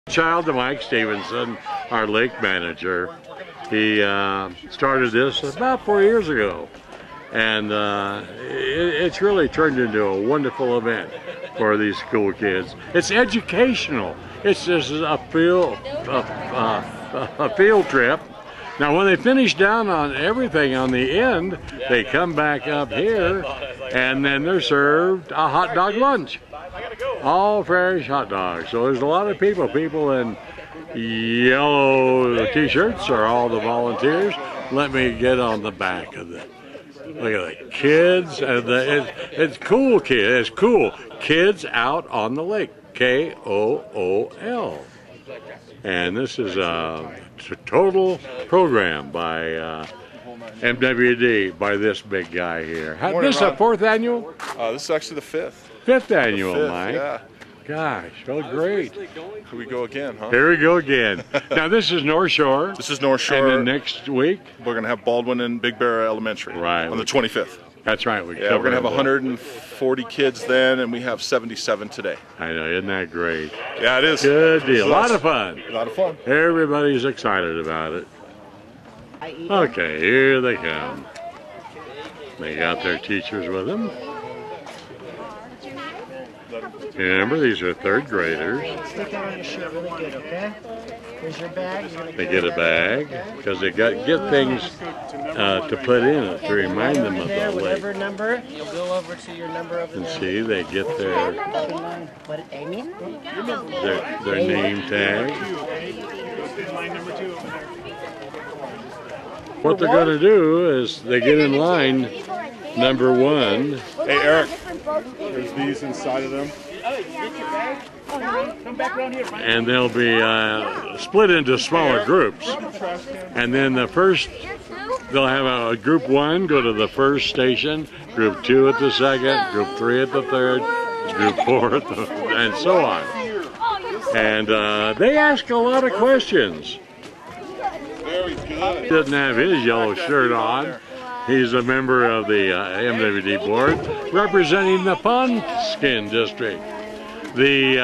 Child to Mike Stevenson, our lake manager. He started this about 4 years ago, and it's really turned into a wonderful event for these school kids. It's educational. It's just a field trip. Now, when they finish down on everything on the end, they come back up here, and then they're served a hot dog lunch. All fresh hot dogs. So there's a lot of people in yellow t-shirts are all the volunteers. Let me get on the back of it. Look at the kids, and it's cool kids. It's cool kids out on the lake. KoOL. And this is a total program by MWD by this big guy here. This is a 4th annual? This is actually the 5th. 5th annual, Mike. Yeah. Gosh, well, great. Here we go again, huh? Here we go again. Now, this is North Shore. This is North Shore. And then next week, we're going to have Baldwin and Big Bear Elementary. Right. On the 25th. That's right. We're going to have 140 kids then, and we have 77 today. I know, isn't that great? Yeah, it is. Good deal. A lot of fun. A lot of fun. Everybody's excited about it. Okay, here they come. They got their teachers with them. Remember, these are 3rd graders. Stick that on your shirt really good, okay? Here's your bag. They get a bag because they get things to put in it to remind them of the lake. Whatever number, you'll go over to your number over there. And see, they get their name tag. What they're going to do is they get in line number 1. Hey, Eric, there's these inside of them. And they'll be split into smaller groups. And then they'll have a group 1 go to the 1st station, group 2 at the 2nd, group 3 at the 3rd, group 4 at the, and so on. And they ask a lot of questions. Very good. He doesn't have his yellow shirt on. He's a member of the MWD board representing the Pond-Skin District. The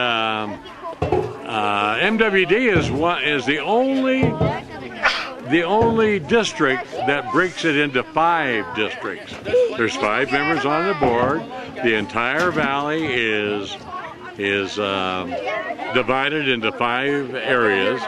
MWD is the only district that breaks it into 5 districts. There's 5 members on the board. The entire valley is divided into 5 areas.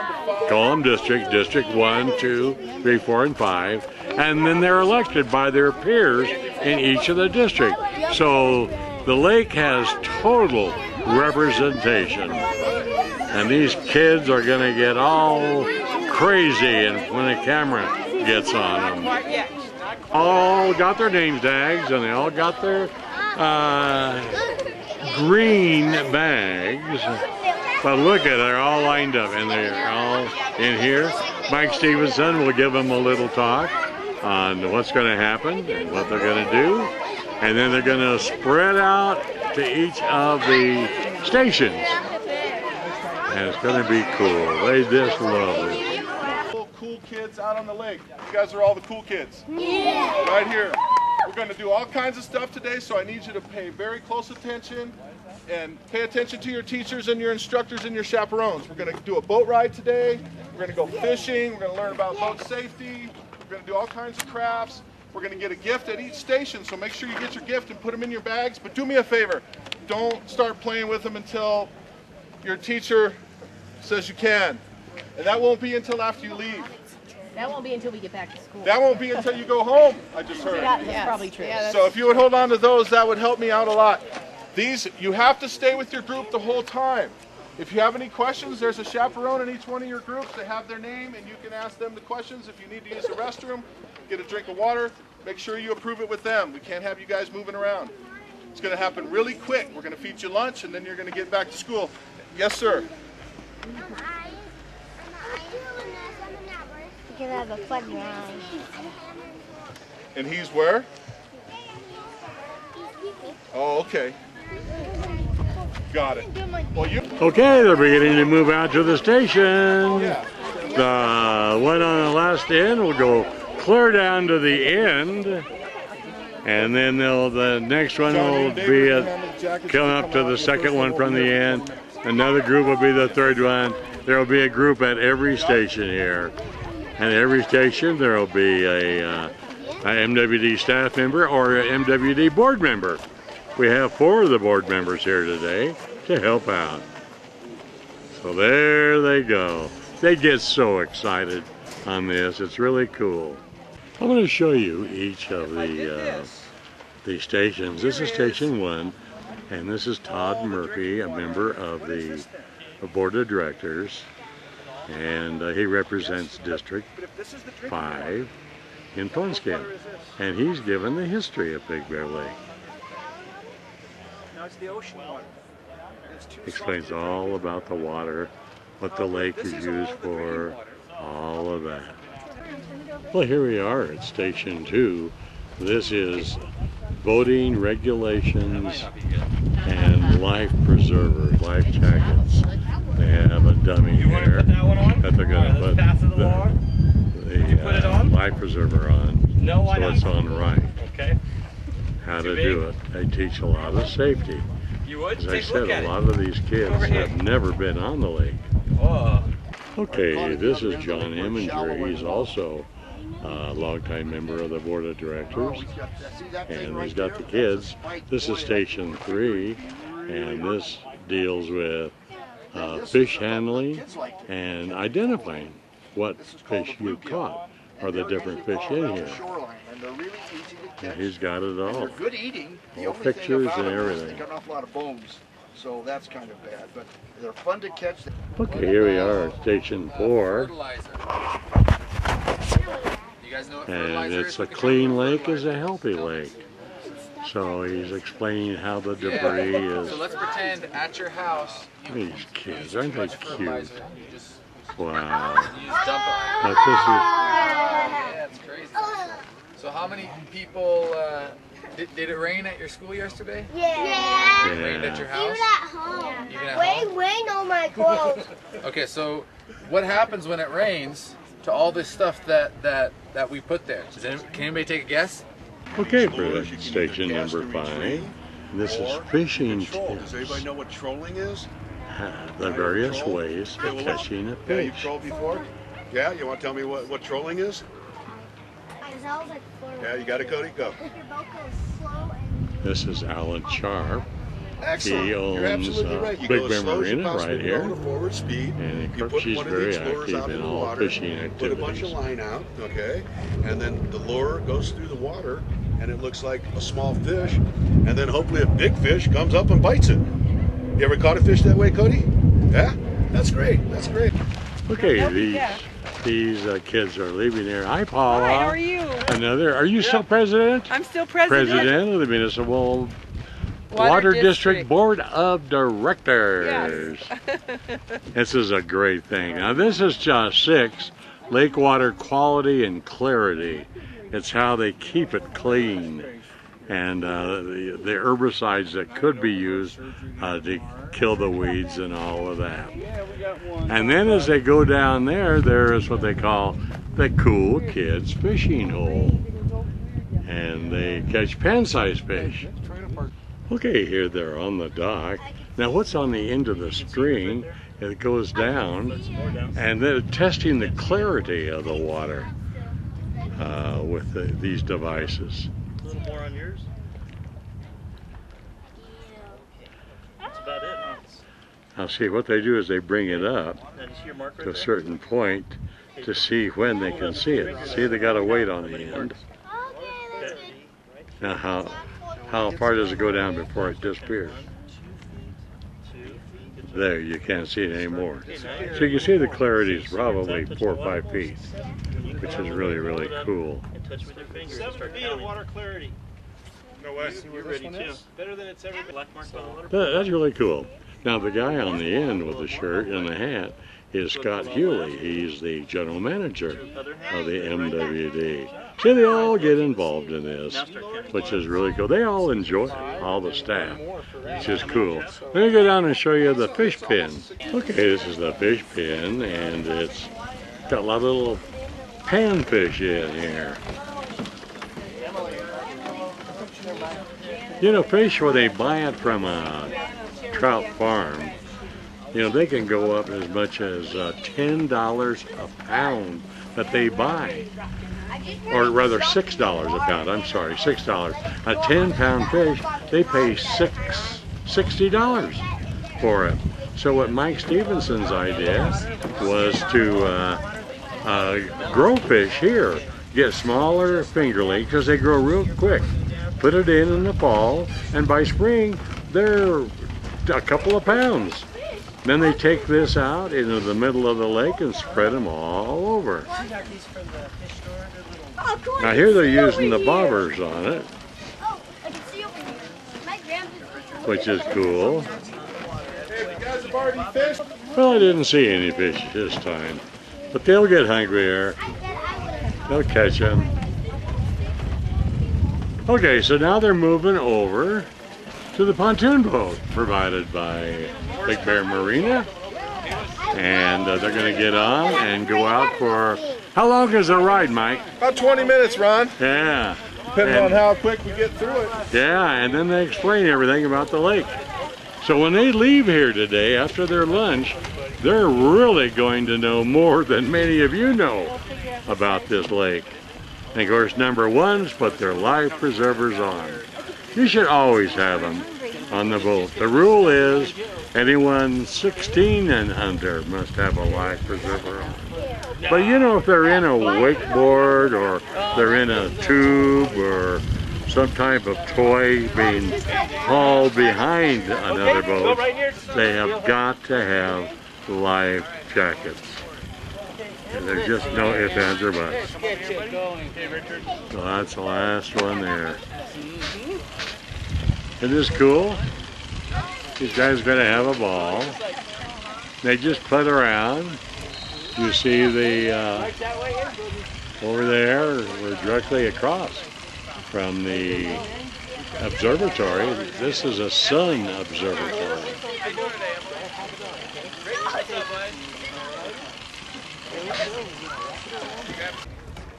Call them districts: District 1, 2, 3, 4, and 5. And then they're elected by their peers in each of the districts. So the lake has total representation. And these kids are going to get all crazy and when the camera gets on them. All got their name tags and they all got their green bags. But look at it, they're all lined up and they're all in here. Mike Stevenson will give them a little talk on what's going to happen and what they're going to do. And then they're going to spread out to each of the stations. And it's going to be cool. They just love it. Cool kids out on the lake. You guys are all the cool kids. Yeah. Right here. We're going to do all kinds of stuff today, so I need you to pay very close attention and pay attention to your teachers and your instructors and your chaperones. We're going to do a boat ride today. We're going to go fishing. We're going to learn about boat safety. We're going to do all kinds of crafts. We're going to get a gift at each station, so make sure you get your gift and put them in your bags. But do me a favor, don't start playing with them until your teacher says you can. And that won't be until after you leave. That won't be until we get back to school. That won't be until you go home, I just heard. That's probably true. Yeah, so if you would hold on to those, that would help me out a lot. These, you have to stay with your group the whole time. If you have any questions, there's a chaperone in each one of your groups. They have their name, and you can ask them the questions. If you need to use the restroom, get a drink of water, make sure you approve it with them. We can't have you guys moving around. It's going to happen really quick. We're going to feed you lunch, and then you're going to get back to school. Yes, sir? We can have a fun ride. And he's where? Oh, okay. Got it. Well, Okay, they're beginning to move out to the station. The one on the last end will go clear down to the end, and then the next one will be come up to the second one from the end. Another group will be the third one, There will be a group at every station here. And at every station there will be a MWD staff member or a MWD board member. We have 4 of the board members here today to help out. So there they go. They get so excited on this. It's really cool. I'm going to show you each of the stations. This is station 1, and this is Todd Murphy, a member of the board of directors, and he represents District 5 in Funskin, and he's given the history of Big Bear Lake. Now it's the ocean water. Explains all about the water, what the lake is used for, all of that. Well, here we are at Station 2. This is boating regulations and life preservers, life jackets. They have a dummy here that they're going to put the life preserver on, so it's on right. Okay. How to do it. They teach a lot of safety. As I said, a lot of these kids have never been on the lake. Okay, this is John Eminger. He's also a longtime member of the board of directors, and he's got the kids. This is Station 3, and this deals with fish handling and identifying what fish you caught or the different fish in here. And he's got it all. Good eating. All pictures and everything. They got an awful lot of bones, so that's kind of bad. But they're fun to catch. Okay, here we are at Station 4. And it's a clean lake is a healthy lake. So he's explaining how the debris is. So let's pretend at your house. These kids, aren't they cute? Wow. You just dump it. Now, Yeah, it's crazy. So how many people, did it rain at your school yesterday? Yeah. It rained at your house? Even at home. Even at home? Rain on my clothes. Okay, so what happens when it rains to all this stuff that we put there? Can anybody take a guess? Okay, for station number 5, this is fishing tips. Does anybody know what trolling is? The various ways of catching a Yeah, fish. you've trolled before? Yeah, you want to tell me what trolling is? Yeah, you got it, Cody? Go. This is Alan Sharp. Excellent. He You're owns absolutely right. You Big go Bear as slow as you Marina possibly right here. go to forward speed. And You put she's one of the very explorers out active in into the all water, fishing put a bunch of activities. line out, okay? And then the lure goes through the water, and it looks like a small fish, and then hopefully a big fish comes up and bites it. You ever caught a fish that way, Cody? Yeah? That's great. That's great. Okay, these kids are leaving here. Hi, Paula. Hi, how are you? Are you still president? I'm still president. President of the Municipal Water District Board of Directors. Yes. This is a great thing. Now, this is just 6, lake water quality and clarity. It's how they keep it clean. And the herbicides that could be used to kill the weeds and all of that. And then as they go down there is what they call the Cool Kids fishing hole. And they catch pan-sized fish. Okay, here they're on the dock. Now what's on the end of the string, it goes down, and they're testing the clarity of the water with these devices. A little more on yours? That's about it, huh? Now see, what they do is they bring it up Now, do you see your mark right to a there? certain point to see when they can see it. See, they got a weight on the end. Okay. Now how far does it go down before it disappears? There, you can't see it anymore. So you can see the clarity is probably 4 or 5 feet, which is really, really cool. And touch with your finger. 7 feet of water clarity. No way. You're ready too. Better than it's ever been. Black mark on the water. That's really cool. Now the guy on the end with the shirt and the hat is Scott Hewley. He's the general manager of the MWD. See, they all get involved in this, which is really cool. They all enjoy it, all the staff, which is cool. Let me go down and show you the fish pen. Okay, this is the fish pen, and it's got a lot of little panfish in here. You know, fish, when they buy it from a trout farm, You know, they can go up as much as $10 a pound that they buy. Or rather $6 a pound, I'm sorry, $6. A 10-pound fish, they pay $60 for it. So what Mike Stevenson's idea was to grow fish here. Get smaller fingerling because they grow real quick. Put it in the fall, and by spring, they're a couple of pounds. Then they take this out into the middle of the lake and spread them all over. Now here they're using the bobbers on it, which is cool. Hey, you guys have already fished? Well, I didn't see any fish this time, but they'll get hungrier. They'll catch them. Okay, so now they're moving over to the pontoon boat provided by Big Bear Marina. And they're going to get on and go out for... How long is the ride, Mike? About 20 minutes, Ron. Yeah. Depending on how quick we get through it. Yeah, and then they explain everything about the lake. So when they leave here today after their lunch, they're really going to know more than many of you know about this lake. And of course, number one is put their life preservers on. You should always have them on the boat. The rule is anyone 16 and under must have a life preserver on. But you know, if they're in a wakeboard or they're in a tube or some type of toy being hauled behind another boat, they have got to have life jackets. And there's just no ifs, ands, or buts. So that's the last one there. Isn't this cool? These guys are going to have a ball. They just put around. You see the, over there, we're directly across from the observatory. This is a sun observatory.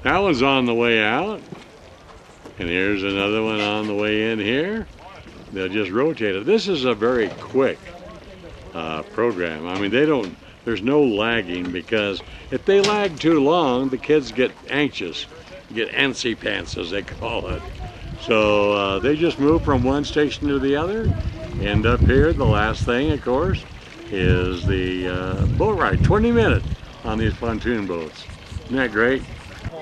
That one's on the way out, and here's another one on the way in here. They'll just rotate it. This is a very quick program. I mean, there's no lagging, because if they lag too long, the kids get anxious, get antsy pants as they call it. So they just move from one station to the other. End up here, the last thing, of course, is the boat ride. 20 minutes on these pontoon boats. Isn't that great?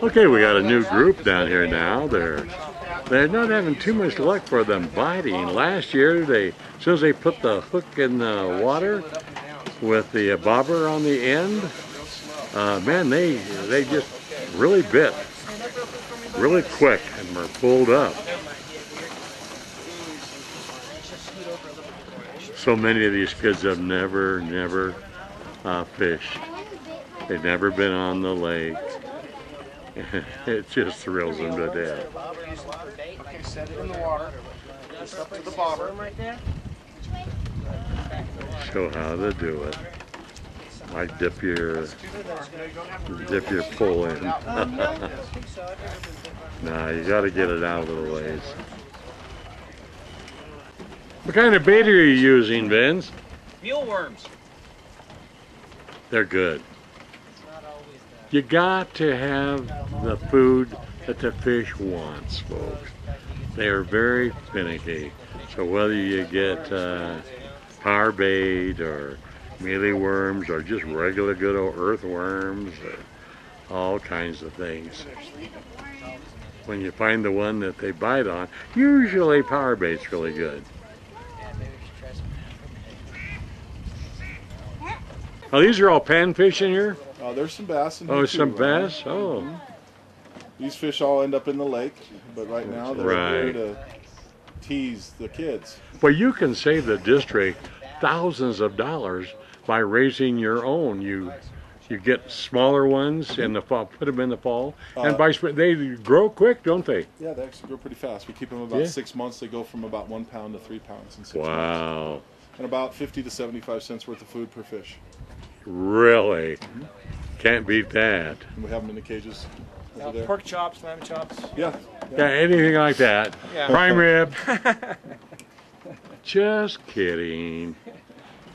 Okay, we got a new group down here now. They're not having too much luck for them biting. Last year, as soon as they put the hook in the water with the bobber on the end, man, they just really bit really quick and were pulled up. So many of these kids have never fished. They've never been on the lake. It just thrills them to death. Okay, set it in the water. Just up to the bobber. Show how to do it. Like dip your pull in. Nah, you got to get it out of the ways. What kind of bait are you using, Vince? Mealworms. They're good. You got to have the food that the fish wants, folks. They are very finicky. So whether you get power bait or mealy worms or just regular good old earthworms, or all kinds of things. When you find the one that they bite on, usually power bait's really good. Oh, these are all panfish in here? There's some bass in here. Oh, some too, bass? Oh. These fish all end up in the lake, but right now they're here to tease the kids. Well, you can save the district thousands of dollars by raising your own. You get smaller ones in the fall, put them in the fall, and by spring they grow quick, don't they? Yeah, they actually grow pretty fast. We keep them about 6 months. They go from about 1 pound to 3 pounds in 6 months. Wow. And about 50 to 75 cents worth of food per fish. Really? Can't beat that. And we have them in the cages over there. Pork chops, lamb chops. Yeah. Yeah, anything like that. Yeah. Prime rib. Just kidding.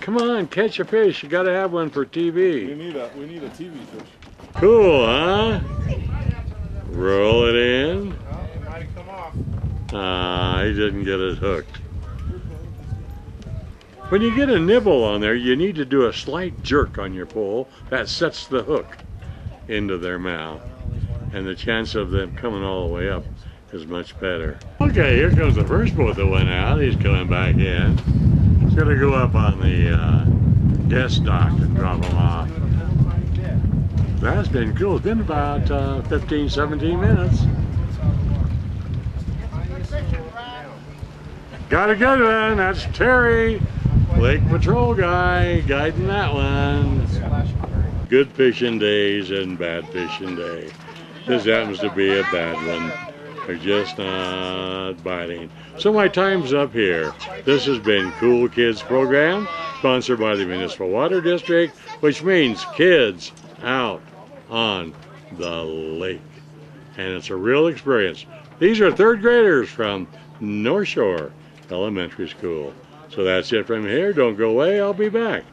Come on, catch a fish. You gotta have one for TV. We need a TV fish. Cool, huh? Roll it in. Oh, it might have come off. Ah, he didn't get it hooked. When you get a nibble on there, you need to do a slight jerk on your pole. That sets the hook into their mouth. And the chance of them coming all the way up is much better. Okay, here comes the first boat that went out. He's coming back in. He's gonna go up on the guest dock and drop him off. That's been cool. It's been about 15, 17 minutes. Got a good one. That's Terry, Lake Patrol guy, guiding that one. Good fishing days and bad fishing day. This happens to be a bad one. They're just not biting. So my time's up here. This has been Cool Kids program, sponsored by the Municipal Water District, which means kids out on the lake. And it's a real experience. These are third graders from North Shore Elementary School. So that's it from here. Don't go away. I'll be back.